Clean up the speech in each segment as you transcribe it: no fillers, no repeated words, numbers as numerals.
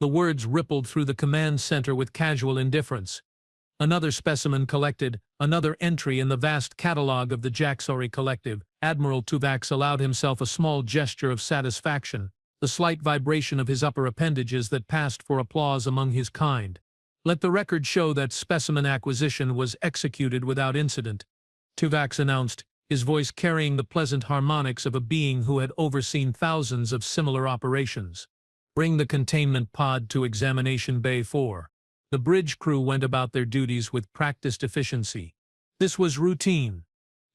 The words rippled through the command center with casual indifference. Another specimen collected, another entry in the vast catalog of the Jacksori Collective. Admiral Tuvax allowed himself a small gesture of satisfaction, the slight vibration of his upper appendages that passed for applause among his kind. Let the record show that specimen acquisition was executed without incident, Tuvax announced, his voice carrying the pleasant harmonics of a being who had overseen thousands of similar operations. Bring the containment pod to Examination Bay 4. The bridge crew went about their duties with practiced efficiency. This was routine.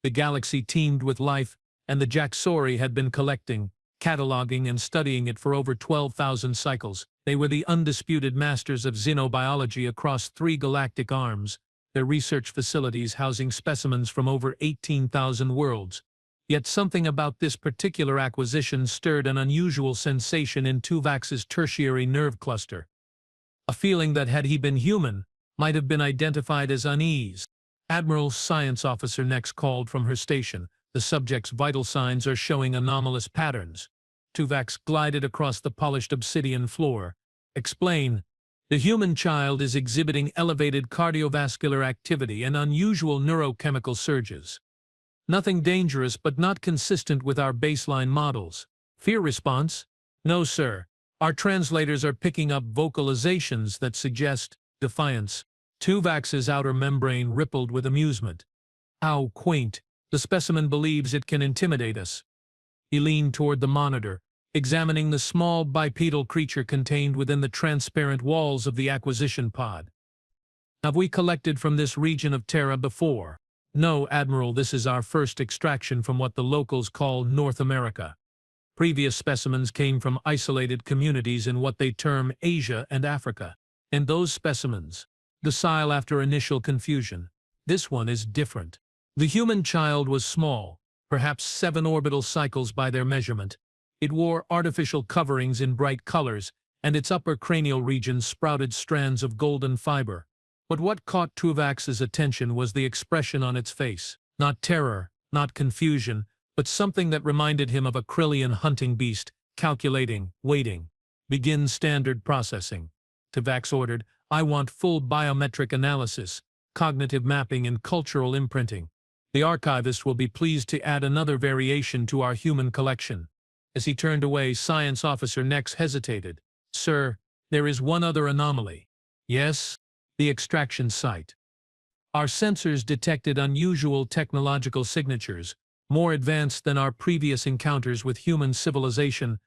The galaxy teemed with life, and the Jacksori had been collecting, cataloging and studying it for over 12,000 cycles. They were the undisputed masters of xenobiology across 3 galactic arms, their research facilities housing specimens from over 18,000 worlds. Yet something about this particular acquisition stirred an unusual sensation in Tuvax's tertiary nerve cluster. A feeling that, had he been human, might have been identified as unease. Admiral Science Officer next called from her station. The subject's vital signs are showing anomalous patterns. Tuvax glided across the polished obsidian floor. Explain. The human child is exhibiting elevated cardiovascular activity and unusual neurochemical surges. Nothing dangerous but not consistent with our baseline models. Fear response? No, sir. Our translators are picking up vocalizations that suggest defiance. Tuvax's outer membrane rippled with amusement. How quaint. The specimen believes it can intimidate us. He leaned toward the monitor, examining the small bipedal creature contained within the transparent walls of the acquisition pod. Have we collected from this region of Terra before? No, Admiral, this is our first extraction from what the locals call North America. Previous specimens came from isolated communities in what they term Asia and Africa. And those specimens, docile after initial confusion. This one is different. The human child was small, perhaps 7 orbital cycles by their measurement. It wore artificial coverings in bright colors, and its upper cranial region sprouted strands of golden fiber. But what caught Tuvax's attention was the expression on its face. Not terror, not confusion, but something that reminded him of a Krillian hunting beast, calculating, waiting. Begin standard processing. Tuvax ordered, I want full biometric analysis, cognitive mapping and cultural imprinting. The archivist will be pleased to add another variation to our human collection. As he turned away, Science Officer Nex hesitated. Sir, there is one other anomaly. Yes? The extraction site. Our sensors detected unusual technological signatures, more advanced than our previous encounters with human civilization.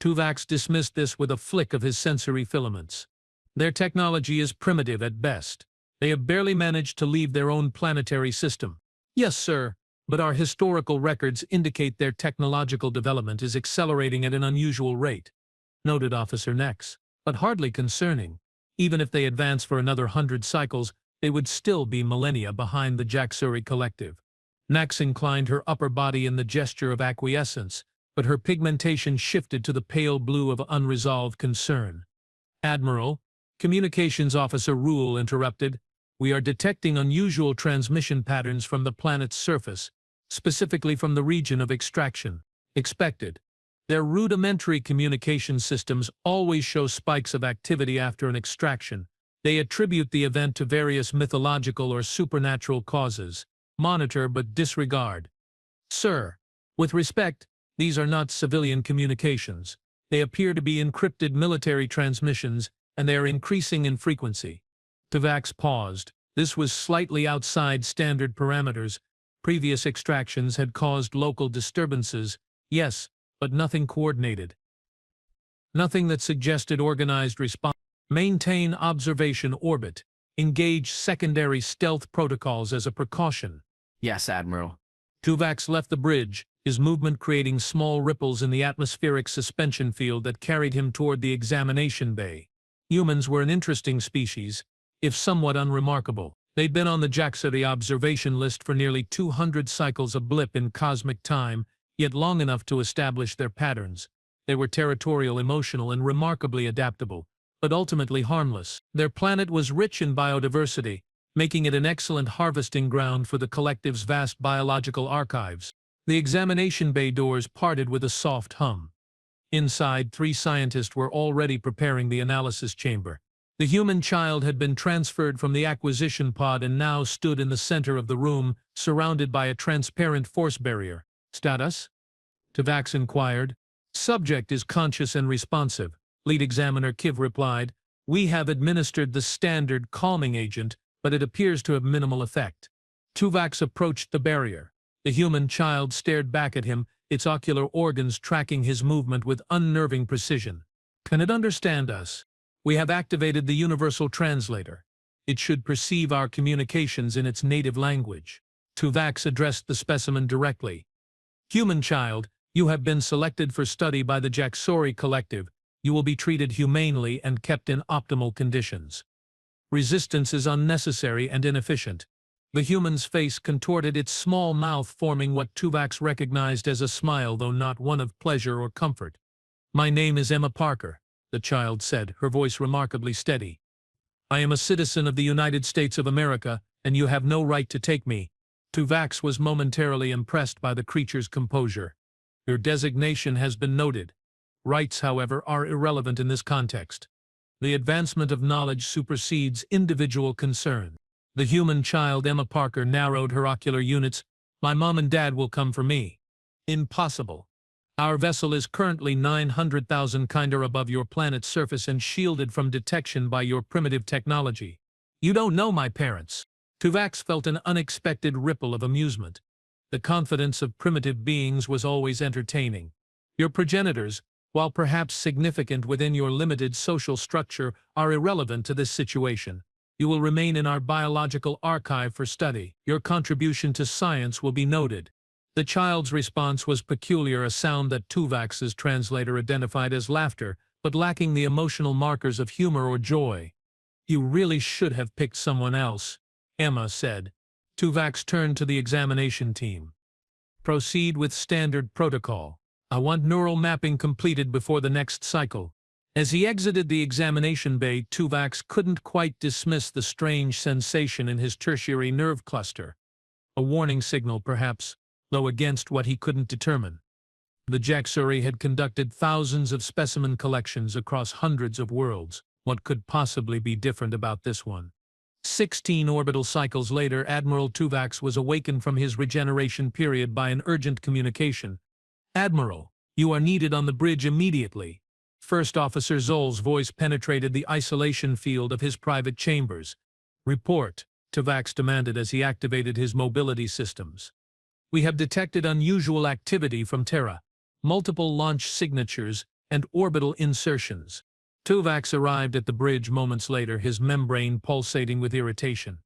Tuvax dismissed this with a flick of his sensory filaments. Their technology is primitive at best. They have barely managed to leave their own planetary system. Yes, sir, but our historical records indicate their technological development is accelerating at an unusual rate, noted Officer Nex. But hardly concerning. Even if they advance for another 100 cycles, they would still be millennia behind the Jacksori Collective. Nex inclined her upper body in the gesture of acquiescence, but her pigmentation shifted to the pale blue of unresolved concern. Admiral, Communications Officer Rule interrupted. We are detecting unusual transmission patterns from the planet's surface, specifically from the region of extraction. Expected. Their rudimentary communication systems always show spikes of activity after an extraction. They attribute the event to various mythological or supernatural causes. Monitor but disregard. Sir, with respect, these are not civilian communications. They appear to be encrypted military transmissions, and they are increasing in frequency. Tuvax paused. This was slightly outside standard parameters. Previous extractions had caused local disturbances, yes, but nothing coordinated. Nothing that suggested organized response. Maintain observation orbit. Engage secondary stealth protocols as a precaution. Yes, Admiral. Tuvax left the bridge, his movement creating small ripples in the atmospheric suspension field that carried him toward the examination bay. Humans were an interesting species, if somewhat unremarkable. They'd been on the Jacksori observation list for nearly 200 cycles, a blip in cosmic time, yet long enough to establish their patterns. They were territorial, emotional, and remarkably adaptable, but ultimately harmless. Their planet was rich in biodiversity, making it an excellent harvesting ground for the Collective's vast biological archives. The examination bay doors parted with a soft hum. Inside, 3 scientists were already preparing the analysis chamber. The human child had been transferred from the acquisition pod and now stood in the center of the room, surrounded by a transparent force barrier. "Status?" Tavax inquired. "Subject is conscious and responsive," Lead Examiner Kiv replied. "We have administered the standard calming agent, but it appears to have minimal effect." Tuvix approached the barrier. The human child stared back at him, its ocular organs tracking his movement with unnerving precision. "Can it understand us?" "We have activated the universal translator. It should perceive our communications in its native language." Tuvix addressed the specimen directly. "Human child, you have been selected for study by the Jaxori Collective. You will be treated humanely and kept in optimal conditions. Resistance is unnecessary and inefficient." The human's face contorted, its small mouth forming what Tuvix recognized as a smile, though not one of pleasure or comfort. "My name is Emma Parker," the child said, her voice remarkably steady. "I am a citizen of the United States of America, and you have no right to take me." Tuvix was momentarily impressed by the creature's composure. "Your designation has been noted. Rights, however, are irrelevant in this context. The advancement of knowledge supersedes individual concern." The human child, Emma Parker, narrowed her ocular units. "My mom and dad will come for me." "Impossible. Our vessel is currently 900,000 kinder above your planet's surface and shielded from detection by your primitive technology. You don't know my parents." Tuvix felt an unexpected ripple of amusement. The confidence of primitive beings was always entertaining. "Your progenitors, while perhaps significant within your limited social structure, are irrelevant to this situation. You will remain in our biological archive for study. Your contribution to science will be noted." The child's response was peculiar, a sound that Tuvix's translator identified as laughter, but lacking the emotional markers of humor or joy. "You really should have picked someone else," Emma said. Tuvix turned to the examination team. "Proceed with standard protocol. I want neural mapping completed before the next cycle." As he exited the examination bay, Tuvix couldn't quite dismiss the strange sensation in his tertiary nerve cluster. A warning signal, perhaps, though against what he couldn't determine. The Jaxori had conducted thousands of specimen collections across hundreds of worlds. What could possibly be different about this one? 16 orbital cycles later, Admiral Tuvix was awakened from his regeneration period by an urgent communication. "Admiral, you are needed on the bridge immediately." First Officer Zoll's voice penetrated the isolation field of his private chambers. "Report," Tuvix demanded as he activated his mobility systems. "We have detected unusual activity from Terra, multiple launch signatures, and orbital insertions." Tuvix arrived at the bridge moments later, his membrane pulsating with irritation.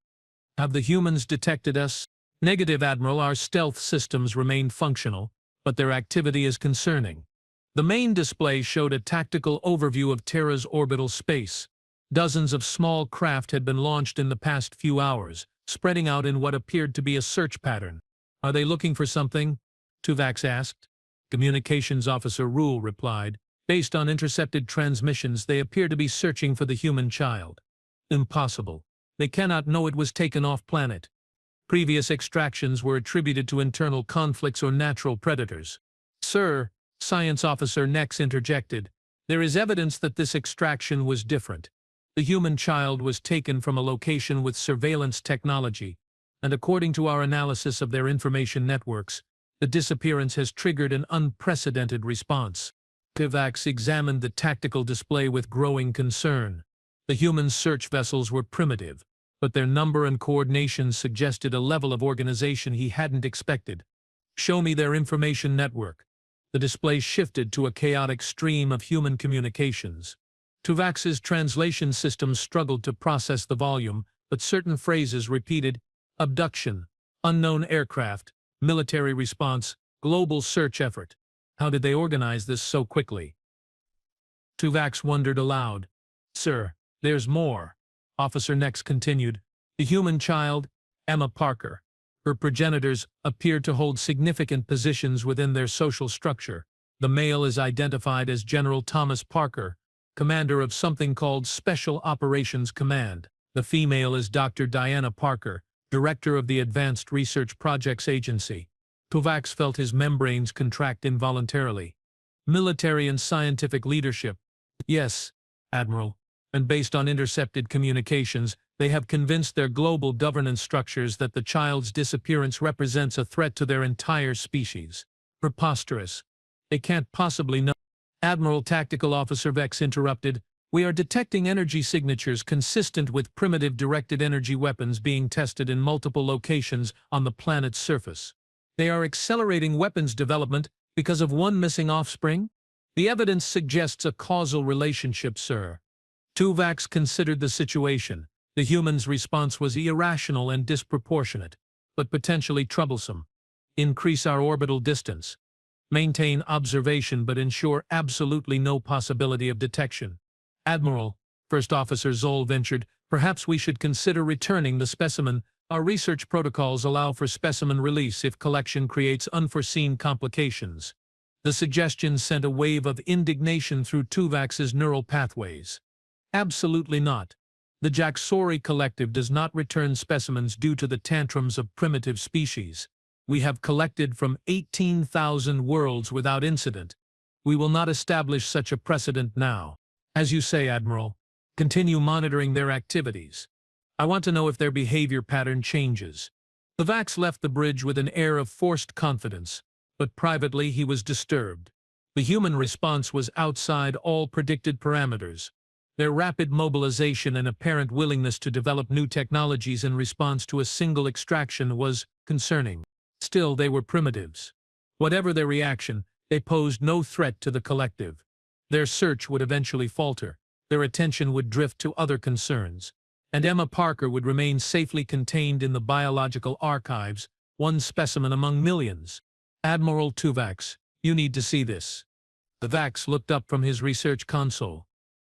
"Have the humans detected us?" "Negative, Admiral. Our stealth systems remain functional, but their activity is concerning." The main display showed a tactical overview of Terra's orbital space. Dozens of small craft had been launched in the past few hours, spreading out in what appeared to be a search pattern. "Are they looking for something?" Tuvix asked. Communications Officer Rule replied. "Based on intercepted transmissions, they appear to be searching for the human child." "Impossible. They cannot know it was taken off-planet. Previous extractions were attributed to internal conflicts or natural predators." "Sir," Science Officer Nex interjected, "there is evidence that this extraction was different. The human child was taken from a location with surveillance technology, and according to our analysis of their information networks, the disappearance has triggered an unprecedented response." Tuvix examined the tactical display with growing concern. The human search vessels were primitive, but their number and coordination suggested a level of organization he hadn't expected. "Show me their information network." The display shifted to a chaotic stream of human communications. Tuvix's translation system struggled to process the volume, but certain phrases repeated: abduction, unknown aircraft, military response, global search effort. How did they organize this so quickly? Tuvix wondered aloud. "Sir, there's more," Officer Nex continued. "The human child, Emma Parker. Her progenitors appeared to hold significant positions within their social structure. The male is identified as General Thomas Parker, commander of something called Special Operations Command. The female is Dr. Diana Parker, director of the Advanced Research Projects Agency." Tuvix felt his membranes contract involuntarily. military and scientific leadership. Yes, Admiral, and based on intercepted communications, they have convinced their global governance structures that the child's disappearance represents a threat to their entire species. Preposterous. They can't possibly know. Admiral Tactical Officer Vex interrupted. We are detecting energy signatures consistent with primitive directed energy weapons being tested in multiple locations on the planet's surface. They are accelerating weapons development because of one missing offspring? The evidence suggests a causal relationship, sir. Tuvix considered the situation. The human's response was irrational and disproportionate, but potentially troublesome. Increase our orbital distance. Maintain observation but ensure absolutely no possibility of detection. Admiral, First Officer Zoll ventured, perhaps we should consider returning the specimen. Our research protocols allow for specimen release if collection creates unforeseen complications. The suggestion sent a wave of indignation through Tuvix's neural pathways. Absolutely not. The Jaxori Collective does not return specimens due to the tantrums of primitive species. We have collected from 18,000 worlds without incident. We will not establish such a precedent now. As you say, Admiral, continue monitoring their activities. I want to know if their behavior pattern changes. The Vax left the bridge with an air of forced confidence, but privately he was disturbed. The human response was outside all predicted parameters. Their rapid mobilization and apparent willingness to develop new technologies in response to a single extraction was concerning. Still, they were primitives. Whatever their reaction, they posed no threat to the collective. Their search would eventually falter, their attention would drift to other concerns, and Emma Parker would remain safely contained in the biological archives, one specimen among millions. Admiral Tuvix, you need to see this. The Vax looked up from his research console.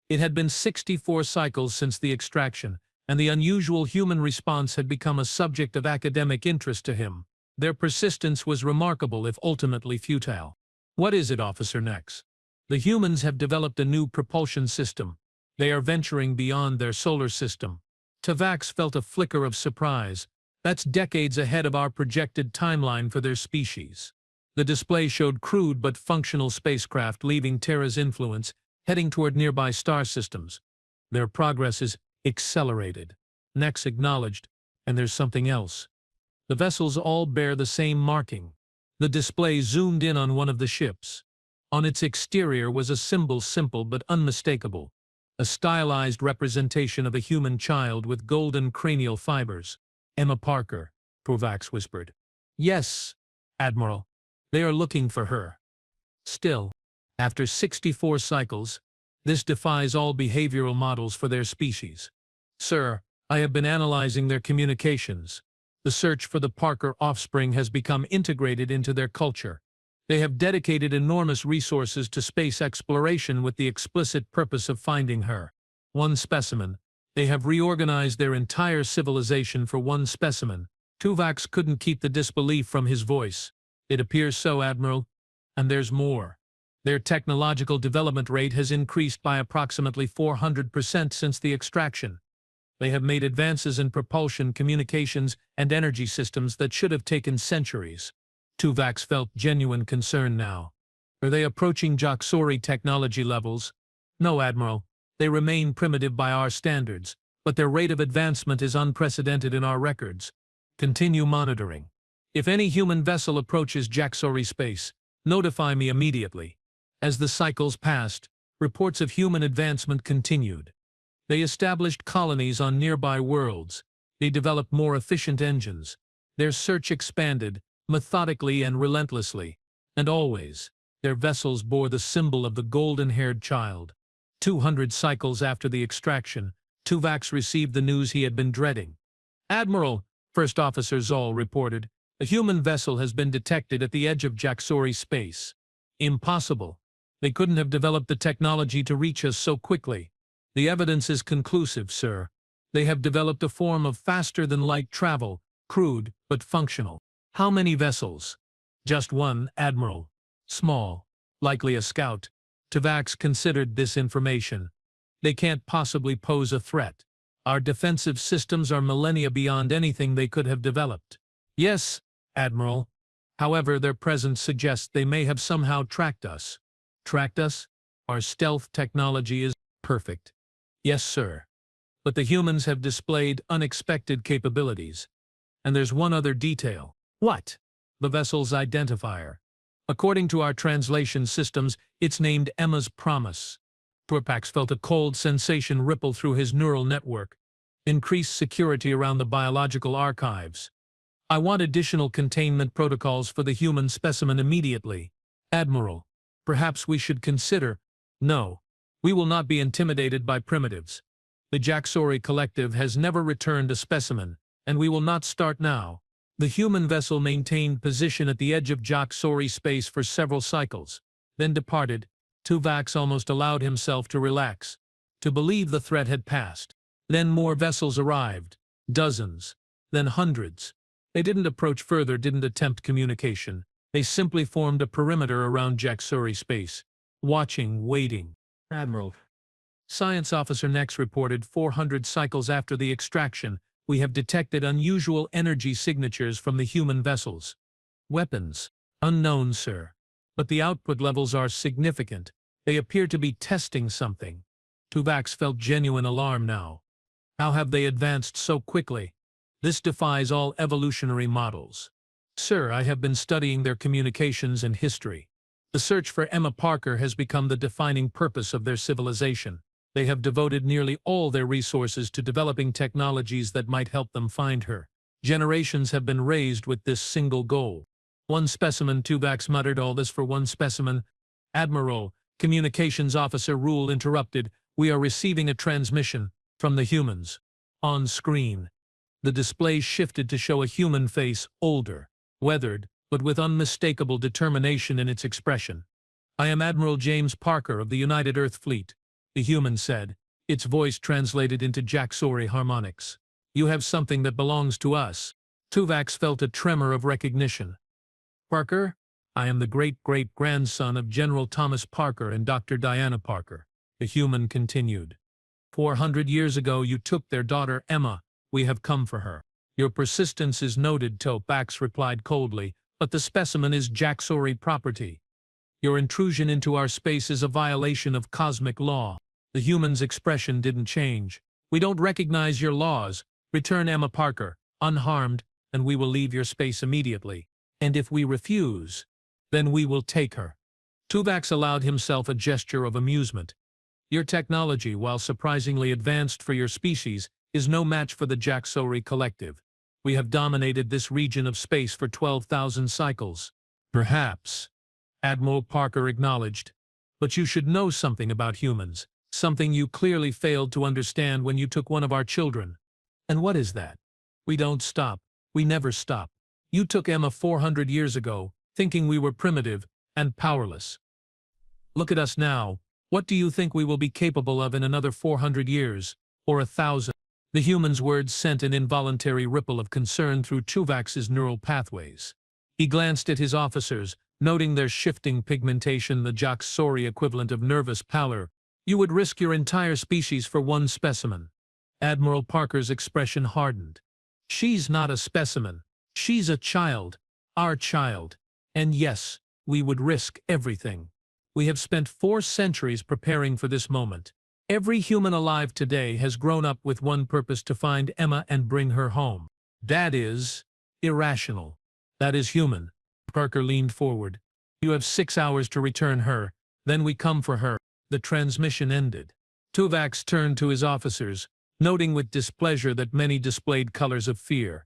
It had been 64 cycles since the extraction, and the unusual human response had become a subject of academic interest to him. Their persistence was remarkable if ultimately futile. What is it, Officer Nex? The humans have developed a new propulsion system. They are venturing beyond their solar system. Tuvix felt a flicker of surprise. That's decades ahead of our projected timeline for their species. The display showed crude but functional spacecraft leaving Terra's influence, heading toward nearby star systems. Their progress is accelerated. Nex acknowledged, and there's something else. The vessels all bear the same marking. The display zoomed in on one of the ships. On its exterior was a symbol simple but unmistakable, a stylized representation of a human child with golden cranial fibers. Emma Parker, Tuvix whispered. Yes, Admiral. They are looking for her. Still, after 64 cycles, this defies all behavioral models for their species. Sir, I have been analyzing their communications. The search for the Parker offspring has become integrated into their culture. They have dedicated enormous resources to space exploration with the explicit purpose of finding her. One specimen. They have reorganized their entire civilization for one specimen. Tuvix couldn't keep the disbelief from his voice. It appears so, Admiral. And there's more. Their technological development rate has increased by approximately 400% since the extraction. They have made advances in propulsion, communications, and energy systems that should have taken centuries. Tuvix felt genuine concern now. Are they approaching Jaxori technology levels? No, Admiral. They remain primitive by our standards, but their rate of advancement is unprecedented in our records. Continue monitoring. If any human vessel approaches Jaxori space, notify me immediately. As the cycles passed, reports of human advancement continued. They established colonies on nearby worlds. They developed more efficient engines. Their search expanded, methodically and relentlessly. And always, their vessels bore the symbol of the golden-haired child. 200 cycles after the extraction, Tuvix received the news he had been dreading. Admiral, First Officer Zoll reported, a human vessel has been detected at the edge of Jaxori space. Impossible. They couldn't have developed the technology to reach us so quickly. The evidence is conclusive, sir. They have developed a form of faster-than-light travel, crude but functional. How many vessels? Just one, Admiral. Small. Likely a scout. Tuvix considered this information. They can't possibly pose a threat. Our defensive systems are millennia beyond anything they could have developed. Yes, Admiral. However, their presence suggests they may have somehow tracked us. Tracked us? Our stealth technology is perfect. Yes, sir. But the humans have displayed unexpected capabilities. And there's one other detail. What? The vessel's identifier. According to our translation systems, it's named Emma's Promise. Torpax felt a cold sensation ripple through his neural network. Increased security around the biological archives. I want additional containment protocols for the human specimen immediately. Admiral, perhaps we should consider— No, we will not be intimidated by primitives. The Jacksori Collective has never returned a specimen, and we will not start now. The human vessel maintained position at the edge of Jacksori space for several cycles, then departed. Tuvax almost allowed himself to relax, to believe the threat had passed. Then more vessels arrived, dozens, then hundreds. They didn't approach further, didn't attempt communication. They simply formed a perimeter around Jacksori space, watching, waiting. Admiral. Science Officer Nex reported 400 cycles after the extraction. We have detected unusual energy signatures from the human vessels. Weapons? Unknown, sir. But the output levels are significant. They appear to be testing something. Tuvax felt genuine alarm now. How have they advanced so quickly? This defies all evolutionary models. Sir, I have been studying their communications and history. The search for Emma Parker has become the defining purpose of their civilization. They have devoted nearly all their resources to developing technologies that might help them find her. Generations have been raised with this single goal. One specimen, Tuvax muttered, all this for one specimen. Admiral, Communications Officer Rule interrupted. We are receiving a transmission from the humans. On screen. The display shifted to show a human face, older, weathered, but with unmistakable determination in its expression. I am Admiral James Parker of the United Earth Fleet, the human said, its voice translated into Jacksori harmonics. You have something that belongs to us. Tuvax felt a tremor of recognition. Parker, I am the great-great-grandson of General Thomas Parker and Dr. Diana Parker, the human continued. 400 years ago you took their daughter Emma. We have come for her. Your persistence is noted, Tuvax replied coldly, but the specimen is Jacksori property. Your intrusion into our space is a violation of cosmic law. The human's expression didn't change. We don't recognize your laws. Return Emma Parker, unharmed, and we will leave your space immediately. And if we refuse, then we will take her. Tuvax allowed himself a gesture of amusement. Your technology, while surprisingly advanced for your species, is no match for the Jacksori Collective. We have dominated this region of space for 12,000 cycles. Perhaps, Admiral Parker acknowledged. But you should know something about humans, something you clearly failed to understand when you took one of our children. And what is that? We don't stop. We never stop. You took Emma 400 years ago, thinking we were primitive and powerless. Look at us now. What do you think we will be capable of in another 400 years, or 1,000? The human's words sent an involuntary ripple of concern through Tuvax's neural pathways. He glanced at his officers, noting their shifting pigmentation, the Jacksori equivalent of nervous pallor. You would risk your entire species for one specimen. Admiral Parker's expression hardened. She's not a specimen. She's a child. Our child. And yes, we would risk everything. We have spent 4 centuries preparing for this moment. Every human alive today has grown up with one purpose: to find Emma and bring her home. That is irrational. That is human. Parker leaned forward. You have 6 hours to return her, then we come for her. The transmission ended. Tuvax turned to his officers, noting with displeasure that many displayed colors of fear.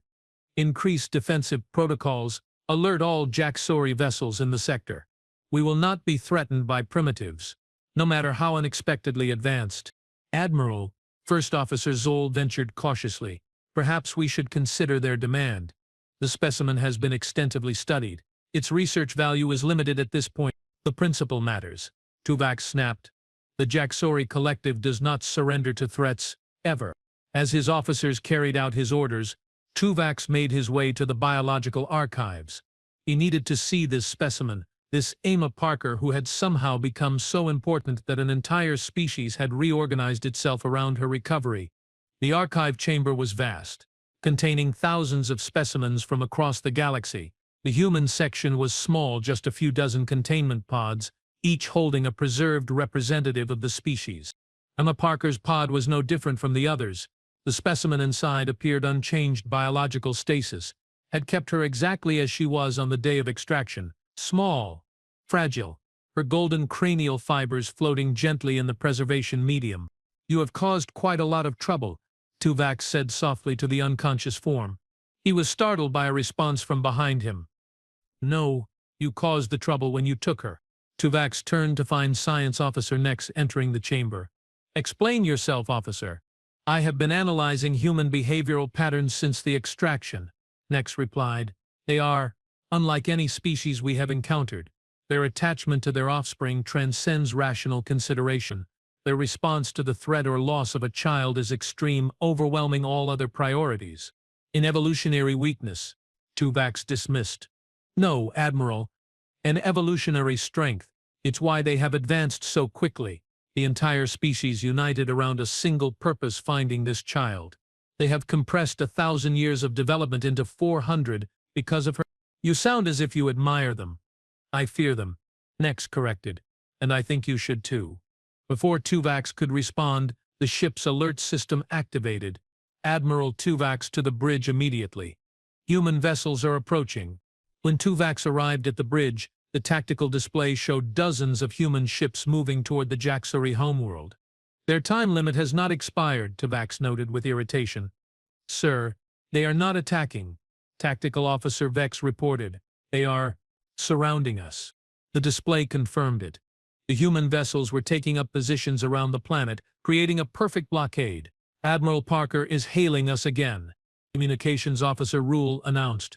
Increase defensive protocols. Alert all Jacksori vessels in the sector. We will not be threatened by primitives, no matter how unexpectedly advanced. Admiral, First Officer Zoll ventured cautiously. Perhaps we should consider their demand. The specimen has been extensively studied. Its research value is limited at this point. The principle matters. Tuvax snapped. The Jacksori Collective does not surrender to threats, ever. As his officers carried out his orders, Tuvax made his way to the biological archives. He needed to see this specimen, this Emma Parker, who had somehow become so important that an entire species had reorganized itself around her recovery. The archive chamber was vast, containing thousands of specimens from across the galaxy. The human section was small, just a few dozen containment pods, each holding a preserved representative of the species. Emma Parker's pod was no different from the others. The specimen inside appeared unchanged biological stasis, had kept her exactly as she was on the day of extraction, small, fragile, her golden cranial fibers floating gently in the preservation medium. "You have caused quite a lot of trouble," Tuvok said softly to the unconscious form. He was startled by a response from behind him. "No, you caused the trouble when you took her." Tuvok turned to find Science Officer Nex entering the chamber. "Explain yourself, officer." "I have been analyzing human behavioral patterns since the extraction," Nex replied. "They are unlike any species we have encountered. Their attachment to their offspring transcends rational consideration. Their response to the threat or loss of a child is extreme, overwhelming all other priorities. In evolutionary weakness," Tuvok dismissed. "No, Admiral. An evolutionary strength. It's why they have advanced so quickly. The entire species united around a single purpose: finding this child. They have compressed 1,000 years of development into 400 because of her." "You sound as if you admire them." "I fear them," Nex corrected. "And I think you should too." Before Tuvok could respond, the ship's alert system activated. "Admiral Tuvok to the bridge immediately. Human vessels are approaching." When Tuvok arrived at the bridge, the tactical display showed dozens of human ships moving toward the Jaxori homeworld. "Their time limit has not expired," Tuvok noted with irritation. "Sir, they are not attacking," Tactical Officer Vex reported. "They are surrounding us." The display confirmed it. The human vessels were taking up positions around the planet, creating a perfect blockade. "Admiral Parker is hailing us again," Communications Officer Rule announced.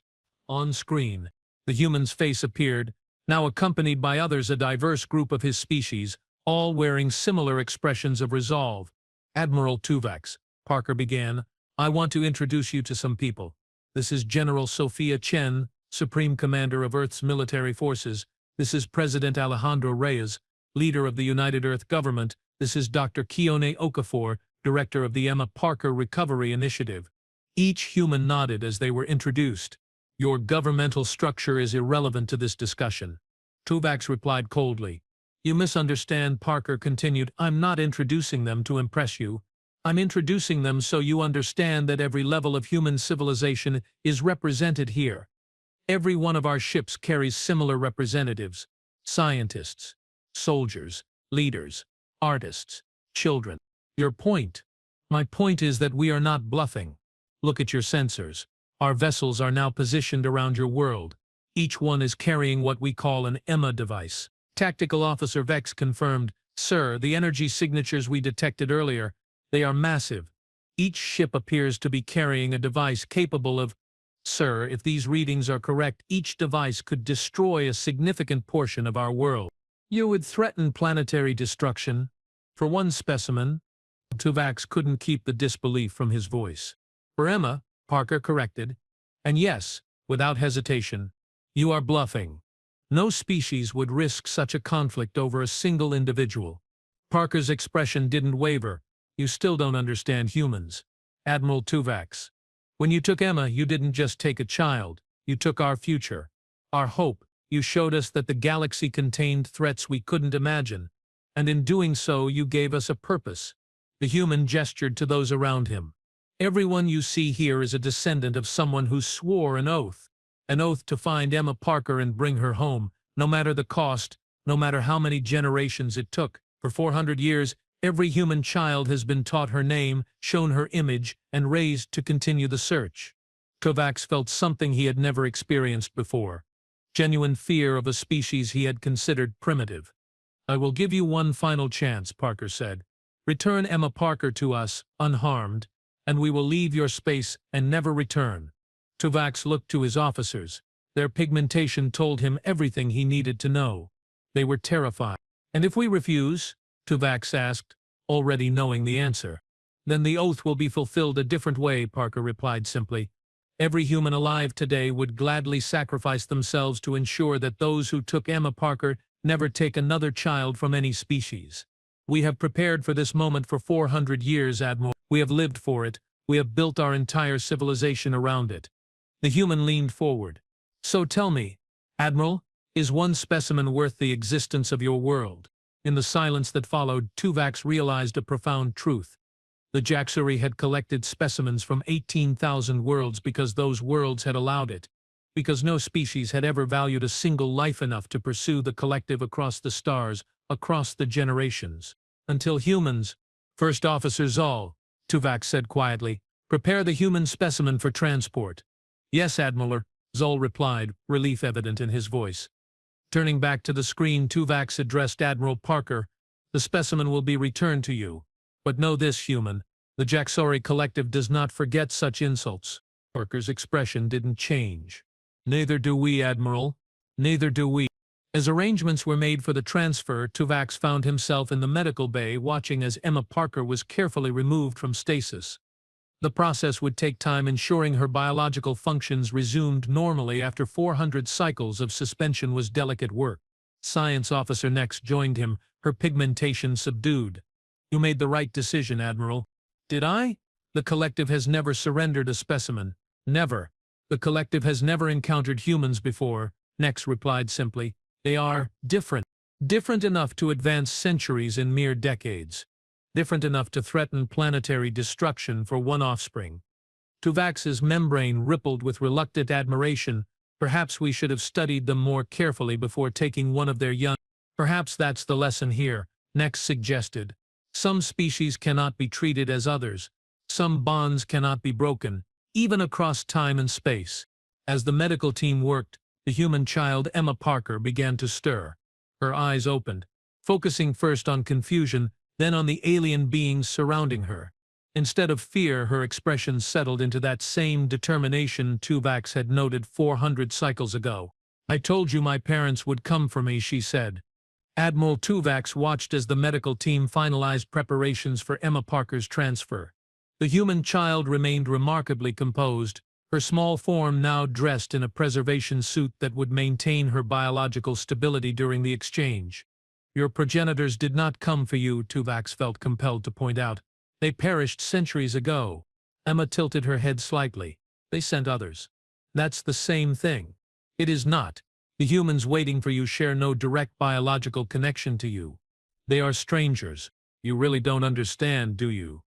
On screen, the human's face appeared, now accompanied by others, a diverse group of his species, all wearing similar expressions of resolve. "Admiral Tuvok," Parker began, "I want to introduce you to some people. This is General Sophia Chen, Supreme Commander of Earth's military forces. This is President Alejandro Reyes, leader of the United Earth Government. This is Dr. Keone Okafor, director of the Emma Parker Recovery Initiative." Each human nodded as they were introduced. "Your governmental structure is irrelevant to this discussion," Tuvok replied coldly. "You misunderstand," Parker continued. "I'm not introducing them to impress you. I'm introducing them so you understand that every level of human civilization is represented here. Every one of our ships carries similar representatives: scientists, soldiers, leaders, artists, children." "Your point?" "My point is that we are not bluffing. Look at your sensors. Our vessels are now positioned around your world. Each one is carrying what we call an Emma device." Tactical Officer Vex confirmed. "Sir, the energy signatures we detected earlier, they are massive. Each ship appears to be carrying a device capable of—" "Sir, if these readings are correct, each device could destroy a significant portion of our world. You would threaten planetary destruction. For one specimen." Tuvok couldn't keep the disbelief from his voice. "For Emma," Parker corrected. "And yes, without hesitation, you are bluffing. No species would risk such a conflict over a single individual." Parker's expression didn't waver. "You still don't understand humans, Admiral Tuvok. When you took Emma, you didn't just take a child. You took our future, our hope. You showed us that the galaxy contained threats we couldn't imagine. And in doing so, you gave us a purpose." The human gestured to those around him. "Everyone you see here is a descendant of someone who swore an oath to find Emma Parker and bring her home, no matter the cost, no matter how many generations it took. For 400 years, every human child has been taught her name, shown her image, and raised to continue the search." Tuvok felt something he had never experienced before: genuine fear of a species he had considered primitive. "I will give you one final chance," Parker said. "Return Emma Parker to us, unharmed, and we will leave your space and never return." Tuvok looked to his officers. Their pigmentation told him everything he needed to know. They were terrified. "And if we refuse?" Tuvok asked, already knowing the answer. "Then the oath will be fulfilled a different way," Parker replied simply. "Every human alive today would gladly sacrifice themselves to ensure that those who took Emma Parker never take another child from any species. We have prepared for this moment for 400 years, Admiral. We have lived for it. We have built our entire civilization around it." The human leaned forward. "So tell me, Admiral, Is one specimen worth the existence of your world? In the silence that followed, Tuvax realized a profound truth. The Jaxuri had collected specimens from 18,000 worlds because those worlds had allowed it, because no species had ever valued a single life enough to pursue the collective across the stars, across the generations. Until humans. First Officer Zoll, Tuvax said quietly, prepare the human specimen for transport. Yes, Admiral, Zoll replied, relief evident in his voice. Turning back to the screen, Tuvax addressed Admiral Parker. The specimen will be returned to you. But know this, human. The Jaxori Collective does not forget such insults. Parker's expression didn't change. Neither do we, Admiral. Neither do we. As arrangements were made for the transfer, Tuvax found himself in the medical bay watching as Emma Parker was carefully removed from stasis. The process would take time, ensuring her biological functions resumed normally after 400 cycles of suspension was delicate work. Science Officer next joined him, her pigmentation subdued. You made the right decision, Admiral. Did I? The Collective has never surrendered a specimen. Never. The Collective has never encountered humans before, Nex replied simply. They are different. Different enough to advance centuries in mere decades. Different enough to threaten planetary destruction for one offspring. Tuvax's membrane rippled with reluctant admiration. Perhaps we should have studied them more carefully before taking one of their young. Perhaps that's the lesson here, Nex suggested. Some species cannot be treated as others. Some bonds cannot be broken, even across time and space. As the medical team worked, the human child Emma Parker began to stir. Her eyes opened, focusing first on confusion, then on the alien beings surrounding her. Instead of fear, her expression settled into that same determination Tuvax had noted 400 cycles ago. I told you my parents would come for me, she said. Admiral Tuvax watched as the medical team finalized preparations for Emma Parker's transfer. The human child remained remarkably composed, her small form now dressed in a preservation suit that would maintain her biological stability during the exchange. Your progenitors did not come for you, Tuvax felt compelled to point out. They perished centuries ago. Emma tilted her head slightly. They sent others. That's the same thing. It is not. The humans waiting for you share no direct biological connection to you. They are strangers. You really don't understand, do you?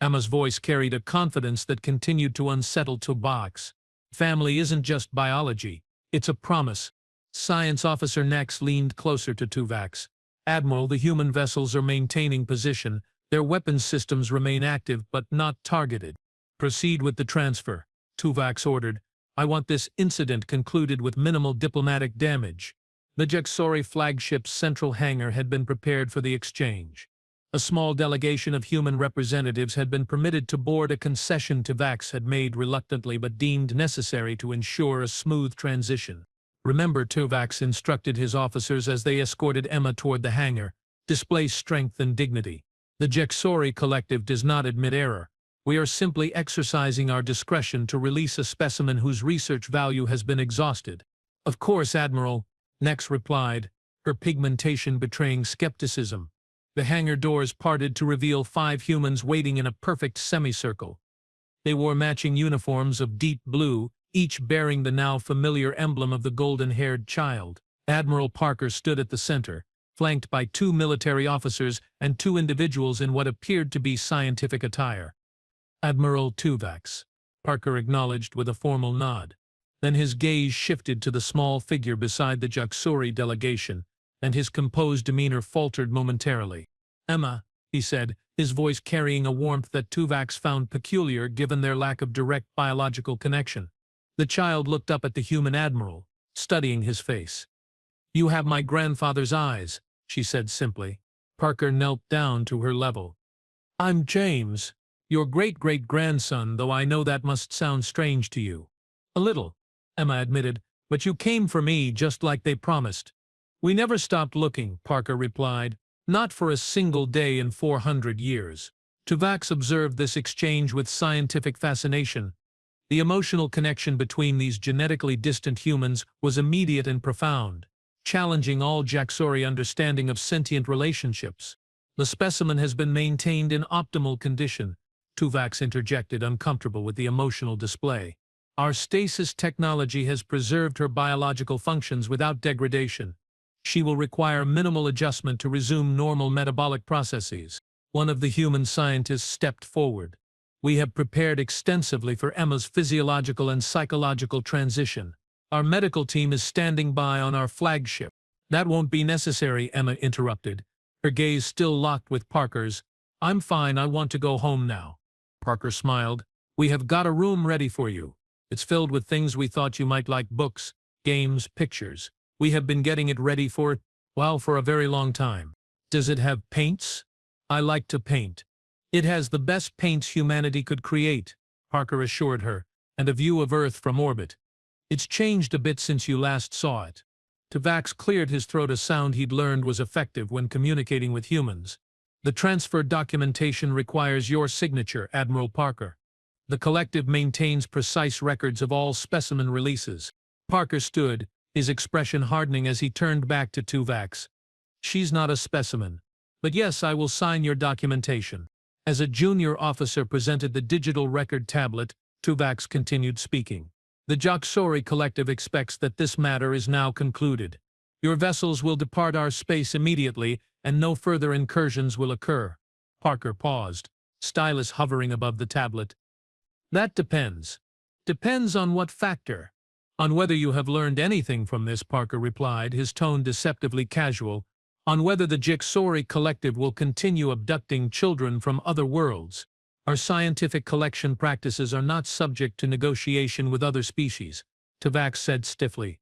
Emma's voice carried a confidence that continued to unsettle Tuvax. Family isn't just biology. It's a promise. Science Officer Nex leaned closer to Tuvax. Admiral, the human vessels are maintaining position. Their weapons systems remain active but not targeted. Proceed with the transfer, Tuvax ordered. I want this incident concluded with minimal diplomatic damage. The Jaxori flagship's central hangar had been prepared for the exchange. A small delegation of human representatives had been permitted to board a concession Tuvax had made reluctantly but deemed necessary to ensure a smooth transition. Remember, Tuvax instructed his officers as they escorted Emma toward the hangar, display strength and dignity. The Jaxori Collective does not admit error. We are simply exercising our discretion to release a specimen whose research value has been exhausted. Of course, Admiral, Nex replied, her pigmentation betraying skepticism. The hangar doors parted to reveal 5 humans waiting in a perfect semicircle. They wore matching uniforms of deep blue, each bearing the now familiar emblem of the golden-haired child. Admiral Parker stood at the center, flanked by 2 military officers and 2 individuals in what appeared to be scientific attire. Admiral Tuvax, Parker acknowledged with a formal nod. Then his gaze shifted to the small figure beside the Jaxori delegation, and his composed demeanor faltered momentarily. Emma, he said, his voice carrying a warmth that Tuvax found peculiar given their lack of direct biological connection. The child looked up at the human admiral, studying his face. You have my grandfather's eyes, she said simply. Parker knelt down to her level. I'm James, your great-great-grandson, though I know that must sound strange to you. A little, Emma admitted, but you came for me just like they promised. We never stopped looking, Parker replied, not for a single day in 400 years. Tuvax observed this exchange with scientific fascination. The emotional connection between these genetically distant humans was immediate and profound, challenging all Jaxori understanding of sentient relationships. The specimen has been maintained in optimal condition, Tuvax interjected, uncomfortable with the emotional display. Our stasis technology has preserved her biological functions without degradation. She will require minimal adjustment to resume normal metabolic processes. One of the human scientists stepped forward. We have prepared extensively for Emma's physiological and psychological transition. Our medical team is standing by on our flagship. That won't be necessary, Emma interrupted, her gaze still locked with Parker's. I'm fine, I want to go home now. Parker smiled. We have got a room ready for you. It's filled with things we thought you might like: books, games, pictures. We have been getting it ready for a very long time. Does it have paints? I like to paint. It has the best paints humanity could create, Parker assured her, and a view of Earth from orbit. It's changed a bit since you last saw it. Tuvax cleared his throat, a sound he'd learned was effective when communicating with humans. The transfer documentation requires your signature, Admiral Parker. The collective maintains precise records of all specimen releases. Parker stood, his expression hardening as he turned back to Tuvax. She's not a specimen. But yes, I will sign your documentation. As a junior officer presented the digital record tablet, Tuvax continued speaking. The Jaxori Collective expects that this matter is now concluded. Your vessels will depart our space immediately, and no further incursions will occur. Parker paused, stylus hovering above the tablet. That depends. Depends on what factor? On whether you have learned anything from this, Parker replied, his tone deceptively casual. On whether the Jaxori Collective will continue abducting children from other worlds. Our scientific collection practices are not subject to negotiation with other species, Tuvax said stiffly.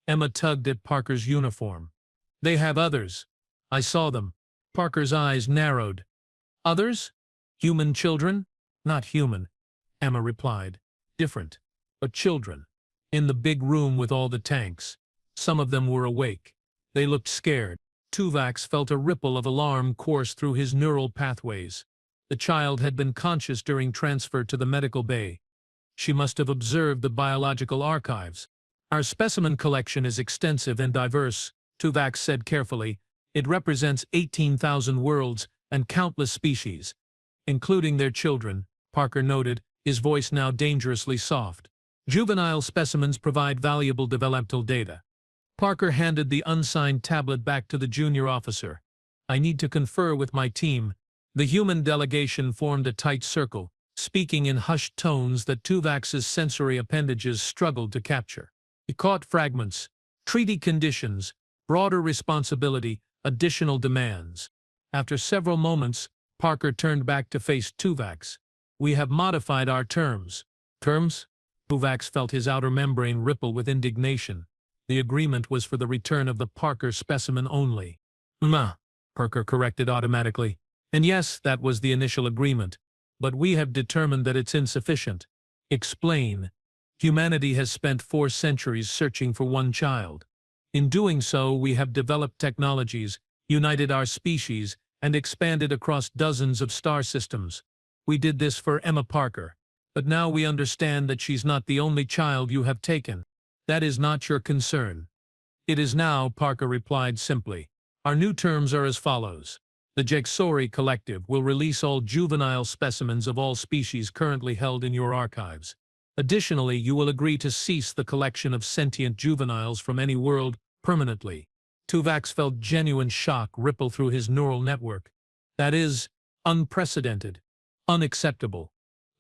Emma tugged at Parker's uniform. They have others. I saw them. Parker's eyes narrowed. Others? Human children? Not human, Emma replied. Different, but children. In the big room with all the tanks. Some of them were awake. They looked scared. Tuvax felt a ripple of alarm course through his neural pathways. The child had been conscious during transfer to the medical bay. She must have observed the biological archives. Our specimen collection is extensive and diverse, Tuvax said carefully. It represents 18,000 worlds and countless species, including their children, Parker noted, his voice now dangerously soft. Juvenile specimens provide valuable developmental data. Parker handed the unsigned tablet back to the junior officer. I need to confer with my team. The human delegation formed a tight circle, speaking in hushed tones that Tuvax's sensory appendages struggled to capture. He caught fragments: treaty conditions, broader responsibility, additional demands. After several moments, Parker turned back to face Tuvax. We have modified our terms. Terms? Tuvax felt his outer membrane ripple with indignation. The agreement was for the return of the Parker specimen only. Parker corrected automatically. And yes, that was the initial agreement. But we have determined that it's insufficient. Explain. Humanity has spent 4 centuries searching for one child. In doing so, we have developed technologies, united our species, and expanded across dozens of star systems. We did this for Emma Parker. But now we understand that she's not the only child you have taken. That is not your concern. It is now, Parker replied simply. Our new terms are as follows. The Jaxori Collective will release all juvenile specimens of all species currently held in your archives. Additionally, you will agree to cease the collection of sentient juveniles from any world permanently. Tuvax felt genuine shock ripple through his neural network. That is unprecedented, unacceptable.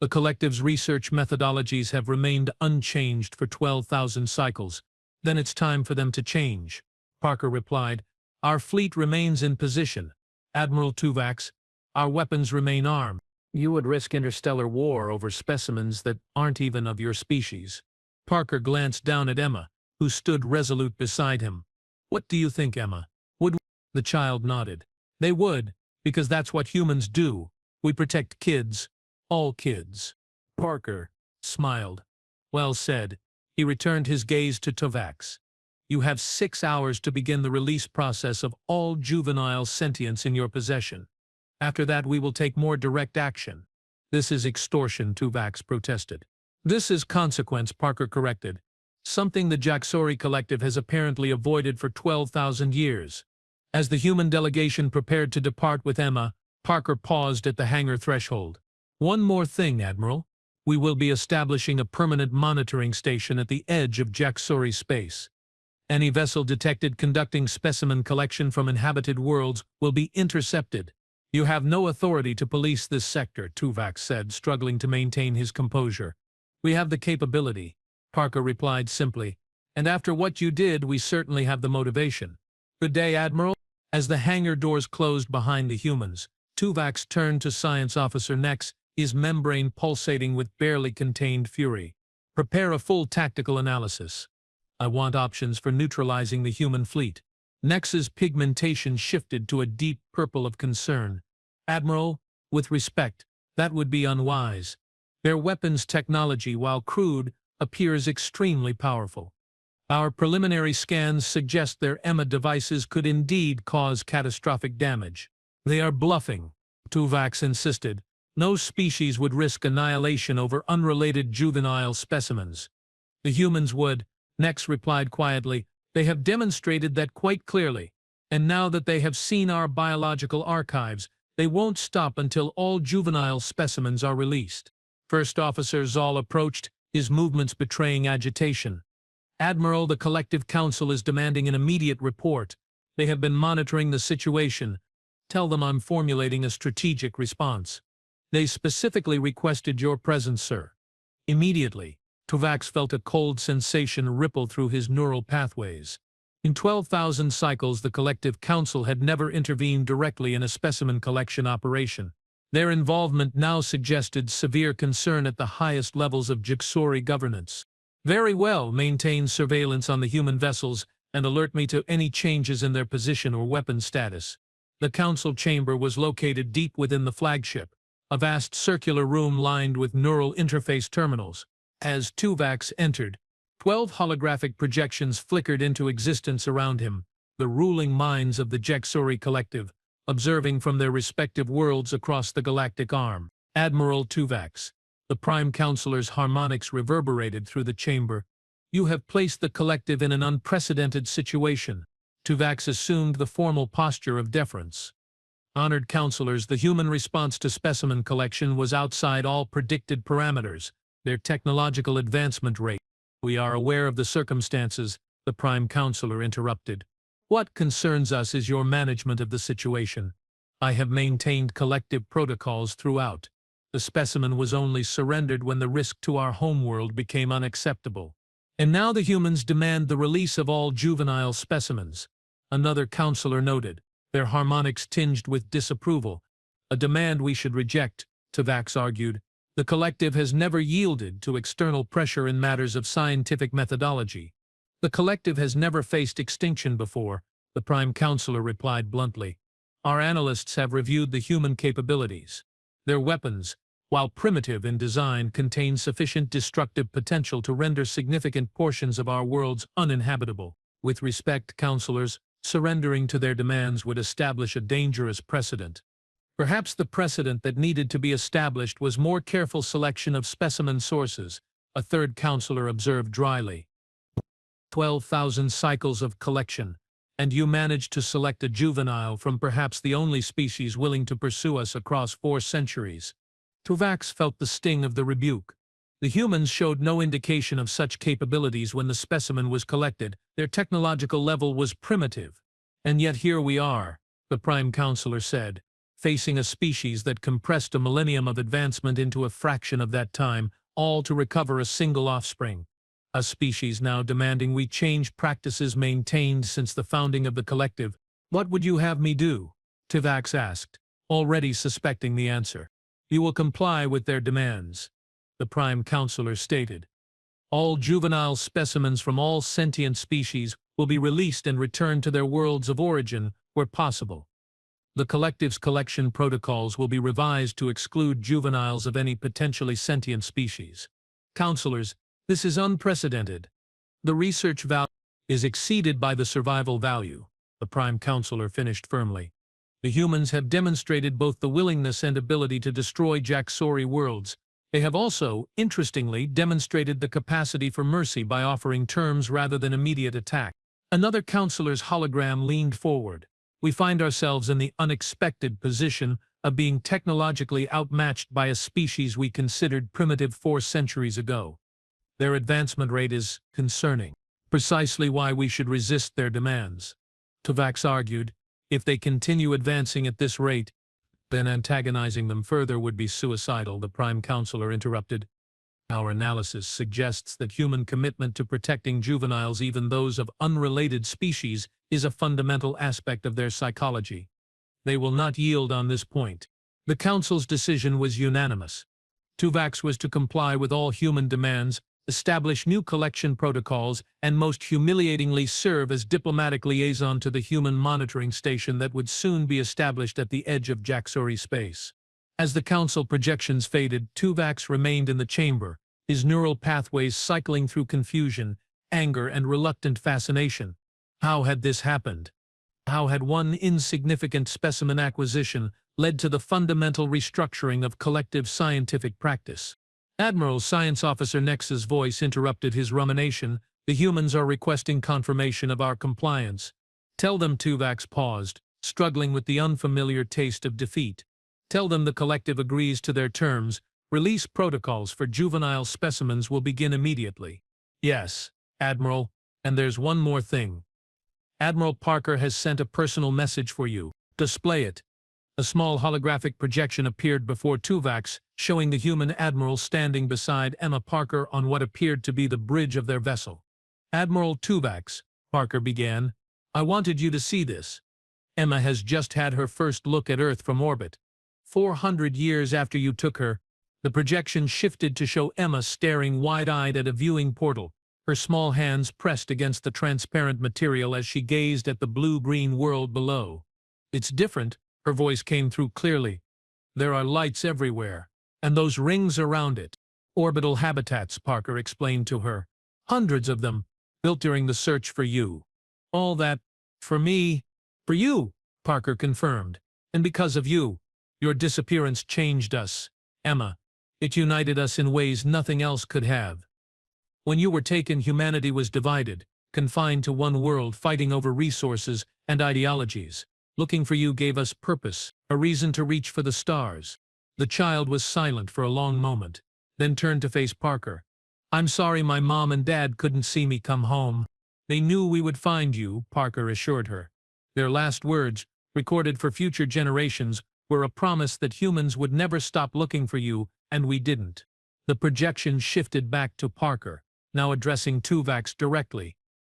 The collective's research methodologies have remained unchanged for 12,000 cycles. Then it's time for them to change, Parker replied. Our fleet remains in position. Admiral Tuvax, our weapons remain armed. You would risk interstellar war over specimens that aren't even of your species. Parker glanced down at Emma, who stood resolute beside him. What do you think, Emma? Would the child nodded. They would, because that's what humans do. We protect kids, all kids. Parker smiled. Well said. He returned his gaze to Tuvax. You have 6 hours to begin the release process of all juvenile sentients in your possession. After that, we will take more direct action. This is extortion, Tuvax protested. This is consequence, Parker corrected. Something the Jaxori Collective has apparently avoided for 12,000 years. As the human delegation prepared to depart with Emma, Parker paused at the hangar threshold. One more thing, Admiral. We will be establishing a permanent monitoring station at the edge of Jaxori space. Any vessel detected conducting specimen collection from inhabited worlds will be intercepted. You have no authority to police this sector, Tuvok said, struggling to maintain his composure. We have the capability, Parker replied simply, and after what you did, we certainly have the motivation. Good day, Admiral. As the hangar doors closed behind the humans, Tuvok turned to Science Officer Nex, his membrane pulsating with barely contained fury. Prepare a full tactical analysis. I want options for neutralizing the human fleet. Nex's pigmentation shifted to a deep purple of concern. Admiral, with respect, that would be unwise. Their weapons technology, while crude, appears extremely powerful. Our preliminary scans suggest their EMA devices could indeed cause catastrophic damage. They are bluffing, Tuvok insisted. No species would risk annihilation over unrelated juvenile specimens. The humans would, Nex replied quietly. They have demonstrated that quite clearly. And now that they have seen our biological archives, they won't stop until all juvenile specimens are released. First Officer Zoll approached, his movements betraying agitation. Admiral, the Collective Council is demanding an immediate report. They have been monitoring the situation. Tell them I'm formulating a strategic response. They specifically requested your presence, sir. Immediately, Tuvok felt a cold sensation ripple through his neural pathways. In 12,000 cycles, the Collective Council had never intervened directly in a specimen collection operation. Their involvement now suggested severe concern at the highest levels of Jaxori governance. Very well, maintain surveillance on the human vessels and alert me to any changes in their position or weapon status. The council chamber was located deep within the flagship, a vast circular room lined with neural interface terminals. As Tuvok entered, 12 holographic projections flickered into existence around him, the ruling minds of the Jaxori Collective, observing from their respective worlds across the galactic arm. Admiral Tuvok, the Prime Counselor's harmonics reverberated through the chamber. You have placed the Collective in an unprecedented situation. Tuvok assumed the formal posture of deference. Honored Counselors, the human response to specimen collection was outside all predicted parameters, their technological advancement rate. We are aware of the circumstances, the Prime Counselor interrupted. What concerns us is your management of the situation. I have maintained collective protocols throughout. The specimen was only surrendered when the risk to our homeworld became unacceptable. And now the humans demand the release of all juvenile specimens. Another counselor noted, their harmonics tinged with disapproval. A demand we should reject, Tuvok argued. The Collective has never yielded to external pressure in matters of scientific methodology. The Collective has never faced extinction before, the Prime Counselor replied bluntly. Our analysts have reviewed the human capabilities. Their weapons, while primitive in design, contain sufficient destructive potential to render significant portions of our worlds uninhabitable. With respect, counselors, surrendering to their demands would establish a dangerous precedent. Perhaps the precedent that needed to be established was more careful selection of specimen sources, a third counselor observed dryly. 12,000 cycles of collection, and you managed to select a juvenile from perhaps the only species willing to pursue us across 4 centuries. Tuvok felt the sting of the rebuke. The humans showed no indication of such capabilities when the specimen was collected. Their technological level was primitive. And yet here we are, the Prime Counselor said, facing a species that compressed a millennium of advancement into a fraction of that time, all to recover a single offspring. A species now demanding we change practices maintained since the founding of the Collective. What would you have me do? Tuvok asked, already suspecting the answer. You will comply with their demands, the Prime Counselor stated. All juvenile specimens from all sentient species will be released and returned to their worlds of origin where possible. The Collective's collection protocols will be revised to exclude juveniles of any potentially sentient species. Counselors, this is unprecedented. The research value is exceeded by the survival value, the Prime Counselor finished firmly. The humans have demonstrated both the willingness and ability to destroy Jaxori worlds. They have also, interestingly, demonstrated the capacity for mercy by offering terms rather than immediate attack. Another counselor's hologram leaned forward. We find ourselves in the unexpected position of being technologically outmatched by a species we considered primitive 4 centuries ago. Their advancement rate is concerning, precisely why we should resist their demands. Tuvax argued, if they continue advancing at this rate, then antagonizing them further would be suicidal. The Prime Counselor interrupted. Our analysis suggests that human commitment to protecting juveniles, even those of unrelated species, is a fundamental aspect of their psychology. They will not yield on this point. The Council's decision was unanimous. Tuvax was to comply with all human demands, establish new collection protocols, and most humiliatingly serve as diplomatic liaison to the human monitoring station that would soon be established at the edge of Jaxori space. As the Council projections faded, Tuvax remained in the chamber, his neural pathways cycling through confusion, anger, and reluctant fascination. How had this happened? How had one insignificant specimen acquisition led to the fundamental restructuring of collective scientific practice? Admiral Science Officer Nex's voice interrupted his rumination. The humans are requesting confirmation of our compliance. Tell them. Tuvax paused, struggling with the unfamiliar taste of defeat. Tell them the collective agrees to their terms. Release protocols for juvenile specimens will begin immediately. Yes, Admiral, and there's one more thing. Admiral Parker has sent a personal message for you. Display it. A small holographic projection appeared before Tuvax, showing the human admiral standing beside Emma Parker on what appeared to be the bridge of their vessel. Admiral Tuvax, Parker began, I wanted you to see this. Emma has just had her first look at Earth from orbit. 400 years after you took her, the projection shifted to show Emma staring wide-eyed at a viewing portal, her small hands pressed against the transparent material as she gazed at the blue-green world below. It's different, her voice came through clearly. There are lights everywhere, and those rings around it. Orbital habitats, Parker explained to her. Hundreds of them, built during the search for you. All that, for me, for you, Parker confirmed. And because of you, your disappearance changed us, Emma. It united us in ways nothing else could have. When you were taken, humanity was divided, confined to one world, fighting over resources and ideologies. Looking for you gave us purpose, a reason to reach for the stars. The child was silent for a long moment, then turned to face Parker. I'm sorry my mom and dad couldn't see me come home. They knew we would find you, Parker assured her. Their last words, recorded for future generations, were a promise that humans would never stop looking for you, and we didn't. The projection shifted back to Parker, now addressing Tuvax directly.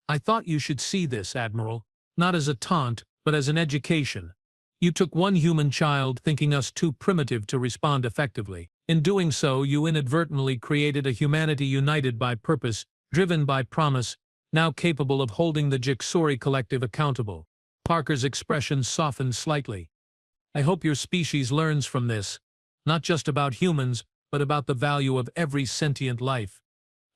I thought you should see this, Admiral, not as a taunt, but as an education. You took one human child, thinking us too primitive to respond effectively. In doing so, you inadvertently created a humanity united by purpose, driven by promise, now capable of holding the Jaxori collective accountable. Parker's expression softened slightly. I hope your species learns from this, not just about humans, but about the value of every sentient life,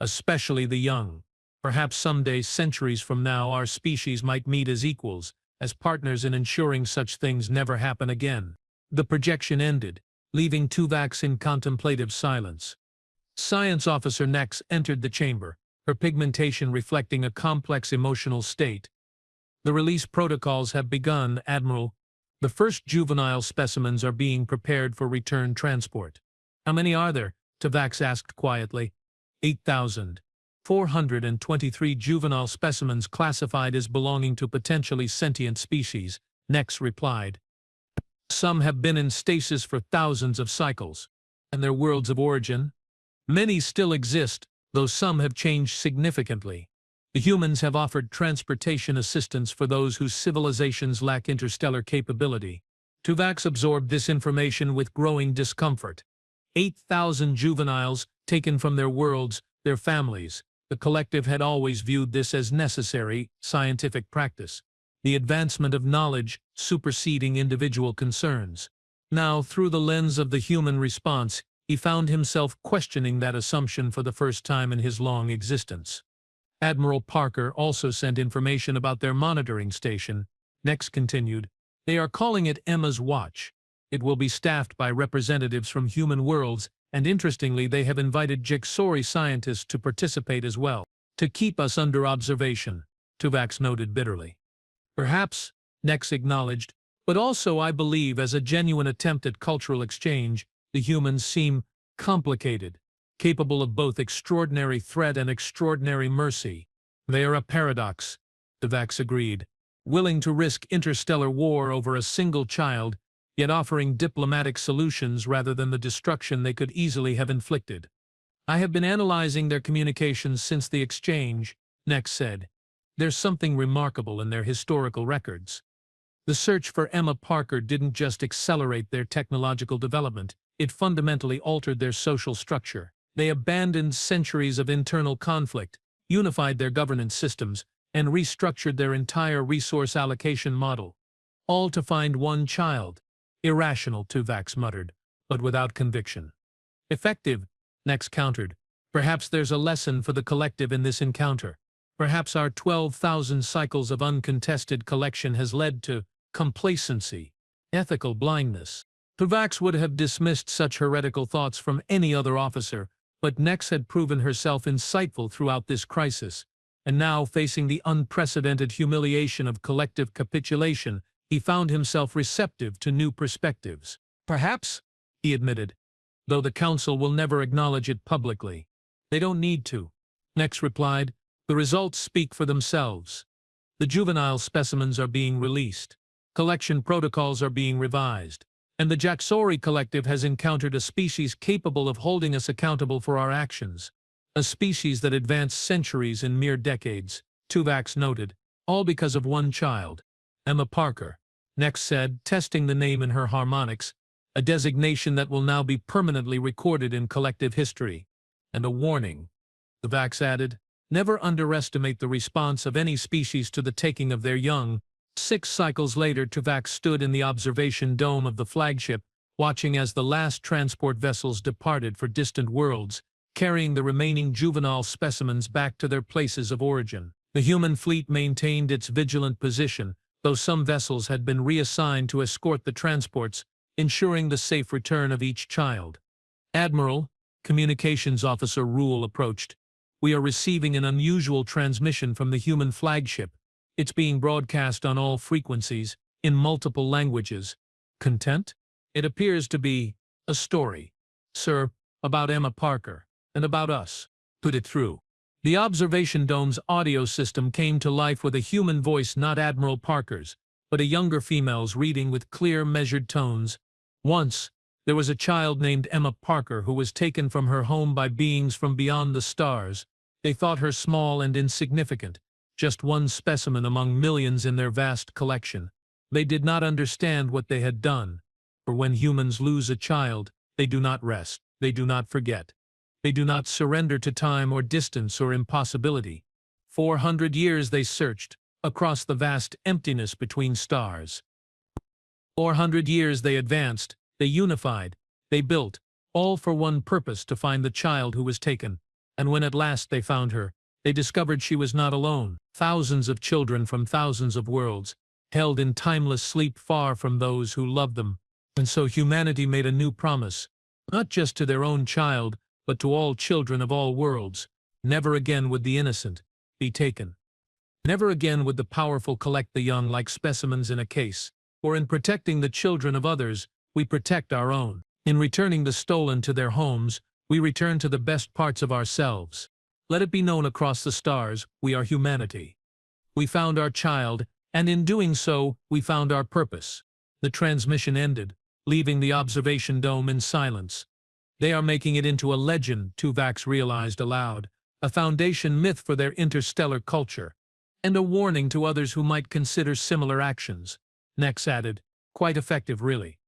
especially the young. Perhaps someday, centuries from now, our species might meet as equals, as partners in ensuring such things never happen again. The projection ended, leaving Tuvax in contemplative silence. Science Officer Nex entered the chamber, her pigmentation reflecting a complex emotional state. The release protocols have begun, Admiral. The first juvenile specimens are being prepared for return transport. How many are there? Tuvax asked quietly. 8,423 juvenile specimens classified as belonging to potentially sentient species, Nex replied. Some have been in stasis for thousands of cycles. And their worlds of origin? Many still exist, though some have changed significantly. The humans have offered transportation assistance for those whose civilizations lack interstellar capability. Tuvax absorbed this information with growing discomfort. 8,000 juveniles taken from their worlds, their families. The collective had always viewed this as necessary scientific practice, the advancement of knowledge superseding individual concerns. Now, through the lens of the human response, he found himself questioning that assumption for the first time in his long existence. Admiral Parker also sent information about their monitoring station. Nex continued, they are calling it Emma's Watch. It will be staffed by representatives from human worlds, and interestingly, they have invited Jaxori scientists to participate as well, to keep us under observation, Tuvax noted bitterly. Perhaps, Nex acknowledged, But also I believe as a genuine attempt at cultural exchange, the humans seem complicated, capable of both extraordinary threat and extraordinary mercy. They are a paradox, Devax agreed, willing to risk interstellar war over a single child, yet offering diplomatic solutions rather than the destruction they could easily have inflicted. I have been analyzing their communications since the exchange, Nex said. There's something remarkable in their historical records. The search for Emma Parker didn't just accelerate their technological development, it fundamentally altered their social structure. They abandoned centuries of internal conflict, unified their governance systems, and restructured their entire resource allocation model. All to find one child. Irrational, Tuvax muttered, but without conviction. Effective, Nex countered. Perhaps there's a lesson for the collective in this encounter. Perhaps our 12,000 cycles of uncontested collection has led to complacency, ethical blindness. Tuvax would have dismissed such heretical thoughts from any other officer, but Nex had proven herself insightful throughout this crisis, and now facing the unprecedented humiliation of collective capitulation, he found himself receptive to new perspectives. Perhaps, he admitted, though the Council will never acknowledge it publicly. They don't need to. Nex replied, the results speak for themselves. The juvenile specimens are being released. Collection protocols are being revised. And the Jaxori Collective has encountered a species capable of holding us accountable for our actions. A species that advanced centuries in mere decades, Tuvax noted, all because of one child. Emma Parker, Nex said, testing the name in her harmonics, a designation that will now be permanently recorded in collective history. And a warning, Tuvax added, never underestimate the response of any species to the taking of their young. 6 cycles later, Tuvax stood in the observation dome of the flagship, watching as the last transport vessels departed for distant worlds, carrying the remaining juvenile specimens back to their places of origin. The human fleet maintained its vigilant position, though some vessels had been reassigned to escort the transports, ensuring the safe return of each child. Admiral, Communications Officer Rule approached. We are receiving an unusual transmission from the human flagship. It's being broadcast on all frequencies, in multiple languages. Content? It appears to be a story, sir, about Emma Parker, and about us. Put it through. The observation dome's audio system came to life with a human voice, not Admiral Parker's, but a younger female's reading with clear, measured tones. Once, there was a child named Emma Parker who was taken from her home by beings from beyond the stars. They thought her small and insignificant, just one specimen among millions in their vast collection. They did not understand what they had done. For when humans lose a child, they do not rest, they do not forget. They do not surrender to time or distance or impossibility. 400 years they searched, across the vast emptiness between stars. 400 years they advanced, they unified, they built, all for one purpose, to find the child who was taken. And when at last they found her, they discovered she was not alone. Thousands of children from thousands of worlds, held in timeless sleep far from those who loved them. And so humanity made a new promise, not just to their own child, but to all children of all worlds. Never again would the innocent be taken. Never again would the powerful collect the young like specimens in a case. For in protecting the children of others, we protect our own. In returning the stolen to their homes, we return to the best parts of ourselves. Let it be known across the stars, we are humanity. We found our child, and in doing so, we found our purpose. The transmission ended, leaving the observation dome in silence. They are making it into a legend, Tuvax realized aloud, a foundation myth for their interstellar culture, and a warning to others who might consider similar actions. Nex added, quite effective really.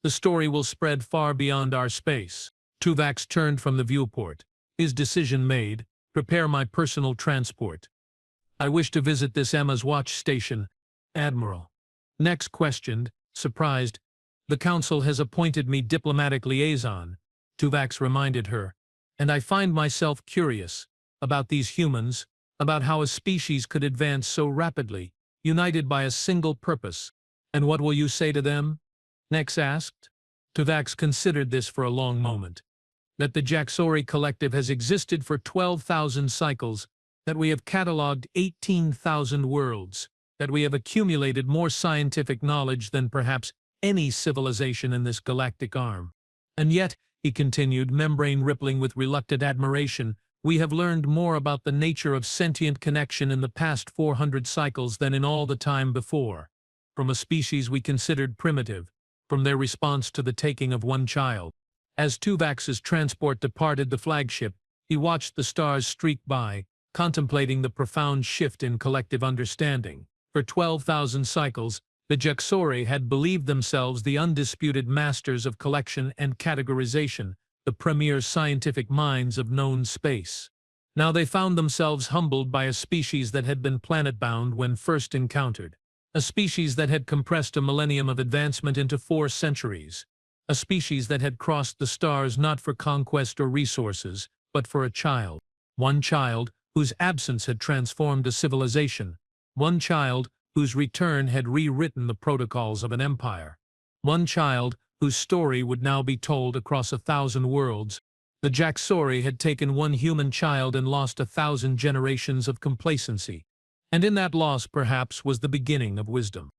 The story will spread far beyond our space. Tuvax turned from the viewport. His decision made, prepare my personal transport. I wish to visit this Emma's watch station, Admiral. Nex questioned, surprised. The Council has appointed me diplomatic liaison, Tuvax reminded her, and I find myself curious about these humans, about how a species could advance so rapidly, united by a single purpose. And what will you say to them? Nex asked. Tuvax considered this for a long moment. That the Jaxori Collective has existed for 12,000 cycles, that we have catalogued 18,000 worlds, that we have accumulated more scientific knowledge than perhaps any civilization in this galactic arm. And yet, he continued, membrane rippling with reluctant admiration, we have learned more about the nature of sentient connection in the past 400 cycles than in all the time before. From a species we considered primitive, from their response to the taking of one child. As Tuvex's transport departed the flagship, he watched the stars streak by, contemplating the profound shift in collective understanding. For 12,000 cycles, the Jaxori had believed themselves the undisputed masters of collection and categorization, the premier scientific minds of known space. Now they found themselves humbled by a species that had been planet-bound when first encountered. A species that had compressed a millennium of advancement into 4 centuries. A species that had crossed the stars not for conquest or resources, but for a child. One child whose absence had transformed a civilization. One child whose return had rewritten the protocols of an empire. One child whose story would now be told across 1,000 worlds. The Jaxori had taken one human child and lost 1,000 generations of complacency. And in that loss, perhaps, was the beginning of wisdom.